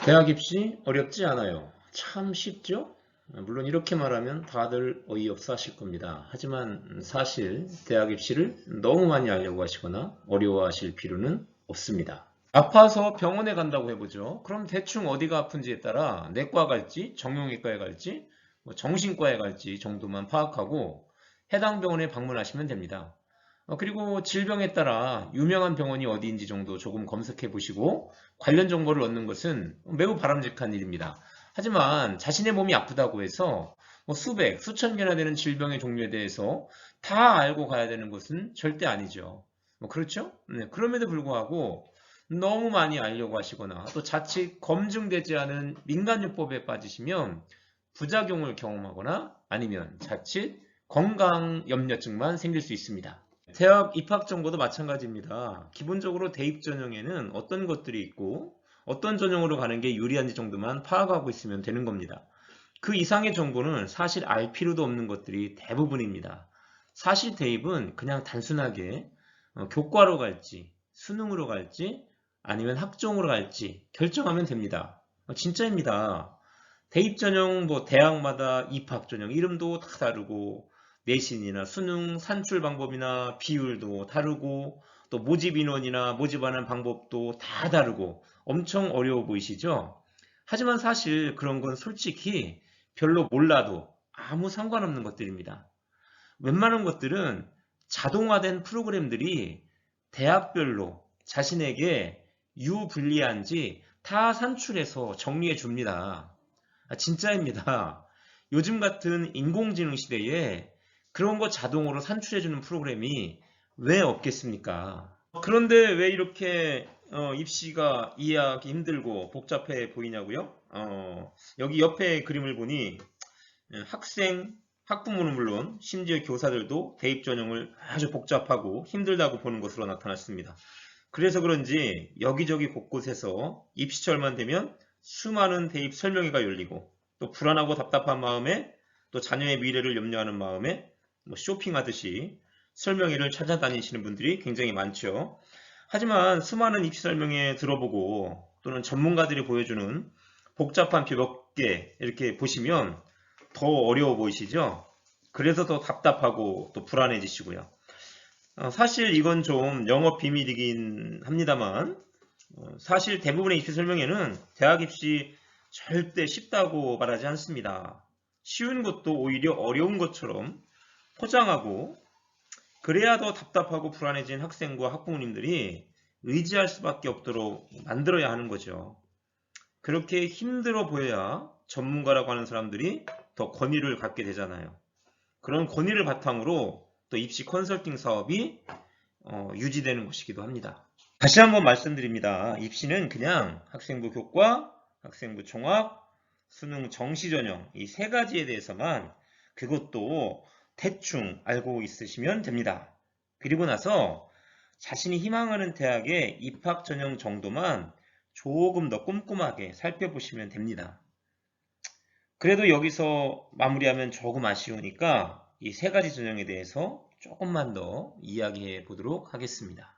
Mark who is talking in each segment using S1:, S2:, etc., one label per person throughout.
S1: 대학 입시 어렵지 않아요. 참 쉽죠? 물론 이렇게 말하면 다들 어이없어 하실 겁니다. 하지만 사실 대학 입시를 너무 많이 알려고 하시거나 어려워하실 필요는 없습니다. 아파서 병원에 간다고 해보죠. 그럼 대충 어디가 아픈지에 따라 내과 갈지, 정형외과에 갈지, 정신과에 갈지 정도만 파악하고 해당 병원에 방문하시면 됩니다. 그리고 질병에 따라 유명한 병원이 어디인지 정도 조금 검색해 보시고 관련 정보를 얻는 것은 매우 바람직한 일입니다. 하지만 자신의 몸이 아프다고 해서 수백, 수천 개나 되는 질병의 종류에 대해서 다 알고 가야 되는 것은 절대 아니죠. 그렇죠? 네, 그럼에도 불구하고 너무 많이 알려고 하시거나 또 자칫 검증되지 않은 민간요법에 빠지시면 부작용을 경험하거나 아니면 자칫 건강염려증만 생길 수 있습니다. 대학 입학 정보도 마찬가지입니다. 기본적으로 대입 전형에는 어떤 것들이 있고 어떤 전형으로 가는 게 유리한지 정도만 파악하고 있으면 되는 겁니다. 그 이상의 정보는 사실 알 필요도 없는 것들이 대부분입니다. 사실 대입은 그냥 단순하게 교과로 갈지, 수능으로 갈지, 아니면 학종으로 갈지 결정하면 됩니다. 진짜입니다. 대입 전형 대학마다 입학 전형 이름도 다 다르고 내신이나 수능 산출 방법이나 비율도 다르고 또 모집 인원이나 모집하는 방법도 다 다르고 엄청 어려워 보이시죠? 하지만 사실 그런 건 솔직히 별로 몰라도 아무 상관없는 것들입니다. 웬만한 것들은 자동화된 프로그램들이 대학별로 자신에게 유불리한지 다 산출해서 정리해 줍니다. 진짜입니다. 요즘 같은 인공지능 시대에 그런 거 자동으로 산출해주는 프로그램이 왜 없겠습니까? 그런데 왜 이렇게 입시가 이해하기 힘들고 복잡해 보이냐고요? 여기 옆에 그림을 보니 학생, 학부모는 물론 심지어 교사들도 대입 전형을 아주 복잡하고 힘들다고 보는 것으로 나타났습니다. 그래서 그런지 여기저기 곳곳에서 입시철만 되면 수많은 대입 설명회가 열리고 또 불안하고 답답한 마음에 또 자녀의 미래를 염려하는 마음에 쇼핑하듯이 설명회를 찾아다니시는 분들이 굉장히 많죠. 하지만 수많은 입시 설명회 들어보고 또는 전문가들이 보여주는 복잡한 표 몇 개 이렇게 보시면 더 어려워 보이시죠? 그래서 더 답답하고 또 불안해지시고요. 사실 이건 좀 영업 비밀이긴 합니다만 사실 대부분의 입시 설명회는 대학 입시 절대 쉽다고 말하지 않습니다. 쉬운 것도 오히려 어려운 것처럼 포장하고 그래야 더 답답하고 불안해진 학생과 학부모님들이 의지할 수밖에 없도록 만들어야 하는 거죠. 그렇게 힘들어 보여야 전문가라고 하는 사람들이 더 권위를 갖게 되잖아요. 그런 권위를 바탕으로 또 입시 컨설팅 사업이 유지되는 것이기도 합니다. 다시 한번 말씀드립니다. 입시는 그냥 학생부 교과, 학생부 종합, 수능 정시 전형 이 세 가지에 대해서만 그것도 대충 알고 있으시면 됩니다. 그리고 나서 자신이 희망하는 대학의 입학 전형 정도만 조금 더 꼼꼼하게 살펴보시면 됩니다. 그래도 여기서 마무리하면 조금 아쉬우니까 이 세 가지 전형에 대해서 조금만 더 이야기해 보도록 하겠습니다.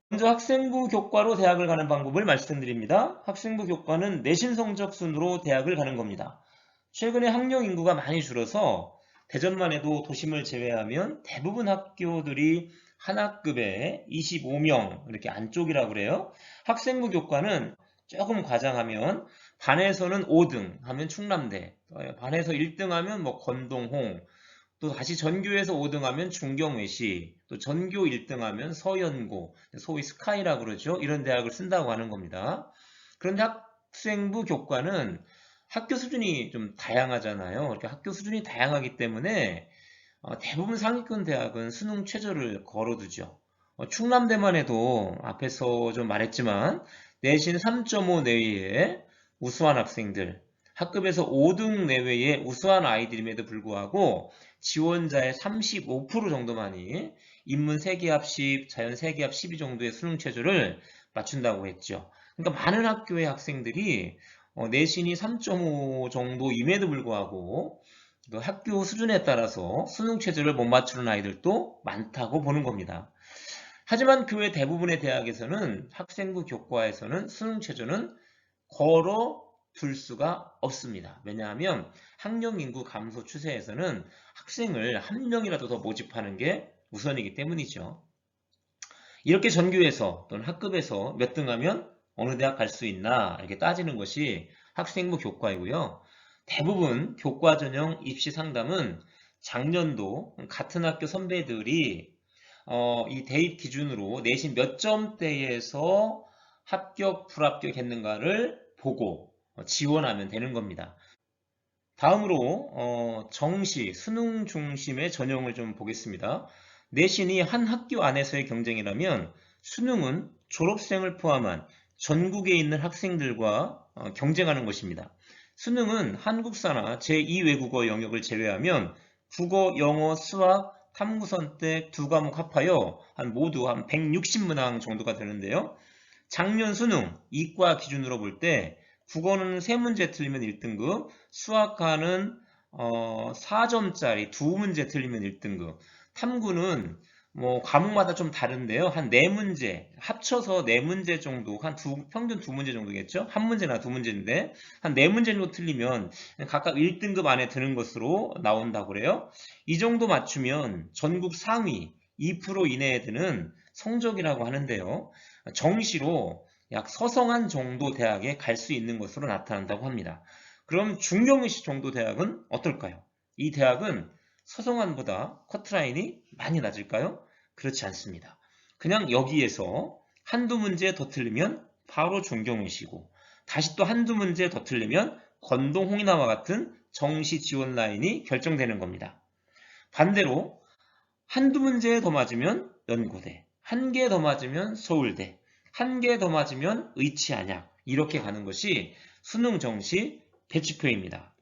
S1: 먼저 학생부 교과로 대학을 가는 방법을 말씀드립니다. 학생부 교과는 내신 성적 순으로 대학을 가는 겁니다. 최근에 학령 인구가 많이 줄어서 대전만 해도 도심을 제외하면 대부분 학교들이 한 학급에 25명 이렇게 안쪽이라고 그래요. 학생부 교과는 조금 과장하면 반에서는 5등 하면 충남대, 반에서 1등 하면 건동홍, 또 다시 전교에서 5등 하면 중경외시, 또 전교 1등 하면 서연고, 소위 스카이라고 그러죠. 이런 대학을 쓴다고 하는 겁니다. 그런데 학생부 교과는 학교 수준이 좀 다양하잖아요. 그러니까 학교 수준이 다양하기 때문에 대부분 상위권 대학은 수능 최저를 걸어두죠. 충남대만 해도 앞에서 좀 말했지만 내신 3.5 내외의 우수한 학생들, 학급에서 5등 내외의 우수한 아이들임에도 불구하고 지원자의 35% 정도만이 인문 3개 합10, 자연 3개 합12 정도의 수능 최저를 맞춘다고 했죠. 그러니까 많은 학교의 학생들이 내신이 3.5 정도임에도 불구하고 그 학교 수준에 따라서 수능 최저를 못 맞추는 아이들도 많다고 보는 겁니다. 하지만 그 외 대부분의 대학에서는 학생부 교과에서는 수능 최저는 걸어 둘 수가 없습니다. 왜냐하면 학령 인구 감소 추세에서는 학생을 한 명이라도 더 모집하는 게 우선이기 때문이죠. 이렇게 전교에서 또는 학급에서 몇 등 하면 어느 대학 갈 수 있나 이렇게 따지는 것이 학생부 교과이고요. 대부분 교과 전형 입시 상담은 작년도 같은 학교 선배들이 이 대입 기준으로 내신 몇 점대에서 합격, 불합격했는가를 보고 지원하면 되는 겁니다. 다음으로 정시, 수능 중심의 전형을 좀 보겠습니다. 내신이 한 학교 안에서의 경쟁이라면 수능은 졸업생을 포함한 전국에 있는 학생들과 경쟁하는 것입니다. 수능은 한국사나 제2외국어 영역을 제외하면 국어, 영어, 수학, 탐구선택 두 과목 합하여 모두 한 160문항 정도가 되는데요. 작년 수능 이과 기준으로 볼 때 국어는 3문제 틀리면 1등급, 수학과는 4점짜리 2문제 틀리면 1등급, 탐구는 뭐 과목마다 좀 다른데요. 한 4문제, 합쳐서 4문제 정도, 평균 2문제 정도겠죠? 한 문제나 2문제인데, 한 4문제 정도 틀리면 각각 1등급 안에 드는 것으로 나온다고 그래요. 이 정도 맞추면 전국 상위 2% 이내에 드는 성적이라고 하는데요. 정시로 약 서성한 정도 대학에 갈 수 있는 것으로 나타난다고 합니다. 그럼 중경시 정도 대학은 어떨까요? 이 대학은 서성한보다 커트라인이 많이 낮을까요? 그렇지 않습니다. 그냥 여기에서 한두 문제 더 틀리면 바로 중경시고 다시 또 한두 문제 더 틀리면 건동 홍인아와 같은 정시 지원 라인이 결정되는 겁니다. 반대로 한두 문제 더 맞으면 연고대, 한 개 더 맞으면 서울대, 한 개 더 맞으면 의치안약 이렇게 가는 것이 수능 정시 배치표입니다.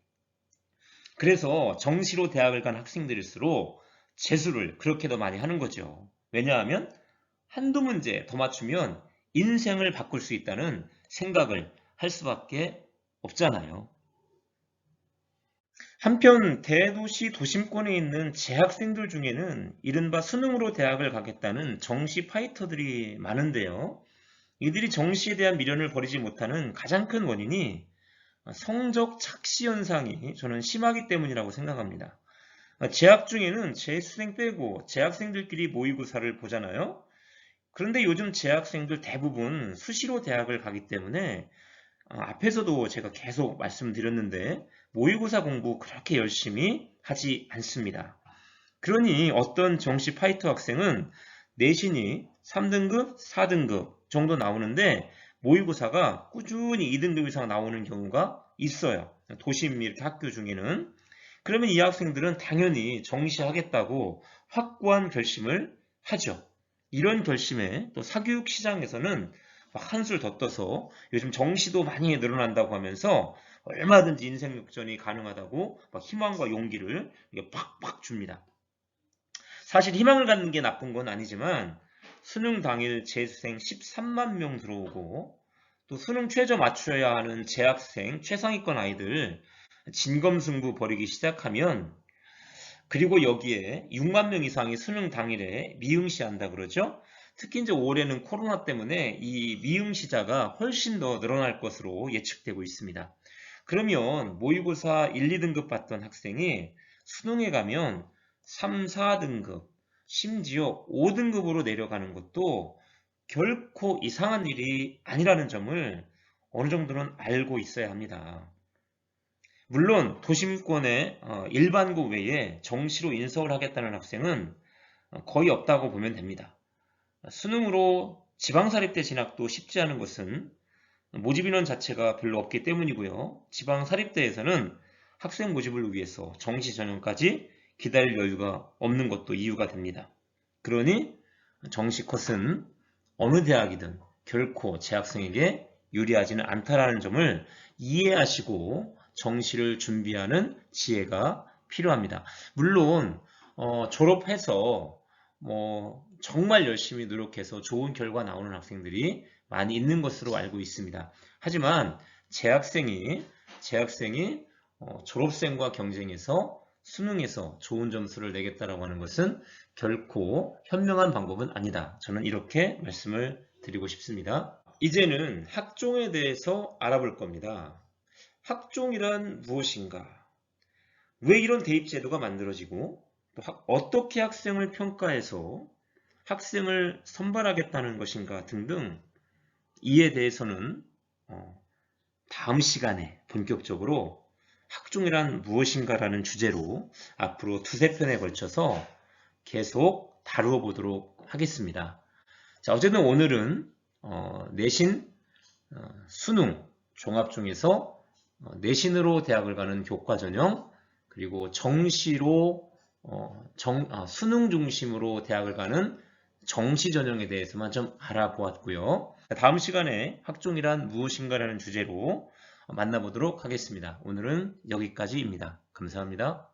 S1: 그래서 정시로 대학을 간 학생들일수록 재수를 그렇게 더 많이 하는 거죠. 왜냐하면 한두 문제 더 맞추면 인생을 바꿀 수 있다는 생각을 할 수밖에 없잖아요. 한편 대도시 도심권에 있는 재학생들 중에는 이른바 수능으로 대학을 가겠다는 정시 파이터들이 많은데요. 이들이 정시에 대한 미련을 버리지 못하는 가장 큰 원인이 성적 착시 현상이 저는 심하기 때문이라고 생각합니다. 재학 중에는 재수생 빼고 재학생들끼리 모의고사를 보잖아요. 그런데 요즘 재학생들 대부분 수시로 대학을 가기 때문에 앞에서도 제가 계속 말씀드렸는데 모의고사 공부 그렇게 열심히 하지 않습니다. 그러니 어떤 정시 파이터 학생은 내신이 3등급, 4등급 정도 나오는데 모의고사가 꾸준히 2등급 이상 나오는 경우가 있어요. 도심 이렇게 학교 중에는. 그러면 이 학생들은 당연히 정시하겠다고 확고한 결심을 하죠. 이런 결심에 또 사교육 시장에서는 막 한술 더 떠서 요즘 정시도 많이 늘어난다고 하면서 얼마든지 인생 역전이 가능하다고 막 희망과 용기를 팍팍 줍니다. 사실 희망을 갖는 게 나쁜 건 아니지만 수능 당일 재수생 13만 명 들어오고 또 수능 최저 맞춰야 하는 재학생 최상위권 아이들 진검승부 벌이기 시작하면 그리고 여기에 6만 명 이상이 수능 당일에 미응시한다 그러죠. 특히 이제 올해는 코로나 때문에 이 미응시자가 훨씬 더 늘어날 것으로 예측되고 있습니다. 그러면 모의고사 1, 2등급 받던 학생이 수능에 가면 3, 4등급, 심지어 5등급으로 내려가는 것도 결코 이상한 일이 아니라는 점을 어느 정도는 알고 있어야 합니다. 물론 도심권의 일반고 외에 정시로 인서울 하겠다는 학생은 거의 없다고 보면 됩니다. 수능으로 지방사립대 진학도 쉽지 않은 것은 모집인원 자체가 별로 없기 때문이고요. 지방사립대에서는 학생 모집을 위해서 정시 전형까지 기다릴 여유가 없는 것도 이유가 됩니다. 그러니 정시 컷은 어느 대학이든 결코 재학생에게 유리하지는 않다라는 점을 이해하시고 정시를 준비하는 지혜가 필요합니다. 물론 졸업해서 정말 열심히 노력해서 좋은 결과 나오는 학생들이 많이 있는 것으로 알고 있습니다. 하지만 재학생이 졸업생과 경쟁해서 수능에서 좋은 점수를 내겠다라고 하는 것은 결코 현명한 방법은 아니다. 저는 이렇게 말씀을 드리고 싶습니다. 이제는 학종에 대해서 알아볼 겁니다. 학종이란 무엇인가? 왜 이런 대입제도가 만들어지고 또 어떻게 학생을 평가해서 학생을 선발하겠다는 것인가 등등 이에 대해서는 다음 시간에 본격적으로 학종이란 무엇인가라는 주제로 앞으로 두세 편에 걸쳐서 계속 다루어 보도록 하겠습니다. 자, 어쨌든 오늘은 내신, 수능, 종합 중에서 내신으로 대학을 가는 교과 전형, 그리고 정시로 수능 중심으로 대학을 가는 정시 전형에 대해서만 좀 알아보았고요. 다음 시간에 학종이란 무엇인가라는 주제로 만나보도록 하겠습니다. 오늘은 여기까지입니다. 감사합니다.